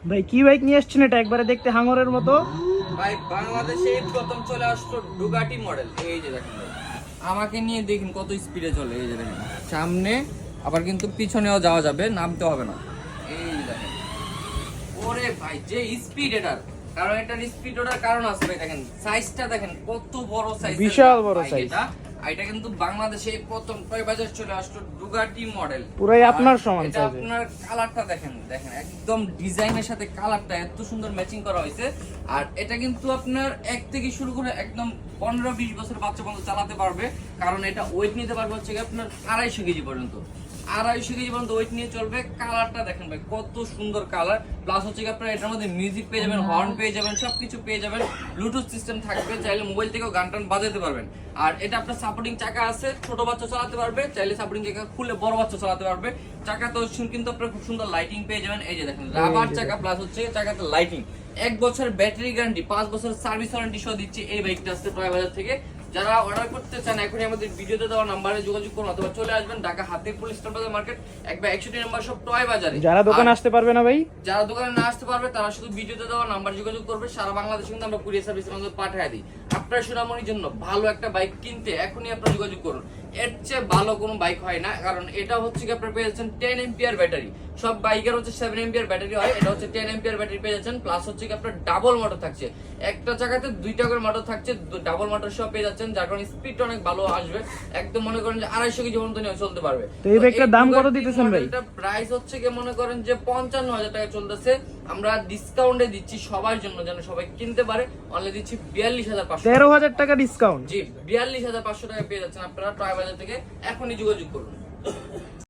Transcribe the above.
ভাই কি বাইক নিয়ে আসছেন এটা? একবারে দেখতে হাঙরের মতো। ভাই বাংলাদেশে প্রথম চলে আসলো ডুগাটি মডেল। এই যে দেখেন ভাই, আমাকে নিয়ে দেখেন কত স্পিডে চলে। এই যে দেখেন সামনে, আবার কিন্তু পিছনেও যাওয়া যাবে, নামতে হবে না। এই যে দেখেন, ওরে ভাই যে স্পিড এটার, কারণ এটার স্পিড ওটার কারণ আছে ভাই। দেখেন সাইজটা দেখেন কত বড় সাইজ, বিশাল বড় সাইজ। এটা কিন্তু বাংলাদেশে প্রথম টয় বাজার চলে আসলো ডুগাটি মডেল। পুরাই আপনার সমান এটা সাইজে। আপনার কালারটা দেখেন, দেখেন একদম ডিজাইনের সাথে কালারটা এত সুন্দর ম্যাচিং করা হয়েছে। আর এটা কিন্তু আপনার এক থেকে শুরু করে একদম 15-20 বছর বাচ্চা পর্যন্ত চালাতে পারবে, কারণ এটা ওয়েট নিতে পারবে হচ্ছে আপনার 250 কেজি পর্যন্ত। 250 কেজি পর্যন্ত ওয়েট নিয়ে চলবে। কালারটা দেখেন ভাই কত সুন্দর কালার, প্লাস হচ্ছে আপনার এটার মধ্যে মিউজিক পেয়ে যাবেন, হর্ন পেয়ে যাবেন, সবকিছু পেয়ে যাবেন। ব্লুটুথ সিস্টেম থাকবে, চাইলে মোবাইল থেকেও গান টান বাজাতে পারবেন। আর এটা আপনার সাপোর্টিং চাকা আছে, ছোট বাচ্চা চালাতে পারবে, চাইলে সাপোর্টিং চাকা খুলে বড় বাচ্চা চালাতে পারবে। চাকাতে কিন্তু আপনার খুব সুন্দর লাইটিং পেয়ে যাবেন। এই যে দেখেন রাবার চাকা, প্লাস হচ্ছে চাকাতে লাইটিং। 1 বছরের ব্যাটারি গ্যারান্টি, 5 বছরের সার্ভিস ওয়ারেন্টি সহ দিচ্ছে এই বাইকটা আসছে টয় বাজার থেকে। যারা অর্ডার করতে চান এখনই আমাদের ভিডিওতে দেওয়া নাম্বারে যোগাযোগ করুন, অথবা চলে আসবেন ঢাকা হাতিরপুল স্টার বাজার মার্কেট 1/61 নম্বর সব টয় বাজারে। যারা দোকানে আসতে পারবে না ভাই, যারা দোকানে না আসতে পারবে তারা শুধু ভিডিওতে দেওয়া নাম্বার যোগাযোগ করবে। সারা বাংলাদেশে কিন্তু আমরা কুরিয়ার সার্ভিসের মাধ্যমে পাঠিয়ে দিই। আপনার সুনামনির জন্য ভালো একটা বাইক কিনতে এখনই আপনারা যোগাযোগ করুন। এর চেয়ে ভালো কোনো বাইক হয় না, কারণ এটা হচ্ছে কি আপনারা পেয়ে যাচ্ছেন 10 এম্পিয়ার ব্যাটারি। সব বাইকের হচ্ছে 7 এম্পিয়ার ব্যাটারি হয়, এটা হচ্ছে 10 এম্পিয়ার ব্যাটারি পেয়ে যাচ্ছেন। প্লাস হচ্ছে কি আপনার ডাবল মোটর থাকছে, একটা জায়গাতে 2টা করে মোটর থাকছে, ডাবল মোটর সহ পেয়ে যাচ্ছেন, যার কারণে স্পিড অনেক ভালো আসবে। একদম মনে করেন যে 250 কেজি পর্যন্ত নিয়ে চলতে পারবে। তো এই বাইকটার দাম কত দিতেছেন ভাই? এটা প্রাইস হচ্ছে কি মনে করেন যে 55,000 টাকা চলতেছে। আমরা ডিসকাউন্টে দিচ্ছি সবার জন্য, যেন সবাই কিনতে পারে। অনলি দিচ্ছি 42,500, 13,000 টাকা ডিসকাউন্ট। জি 42,500 টাকা পেয়ে যাচ্ছেন আপনারা টয় বাজার থেকে। এখনই যোগাযোগ করুন।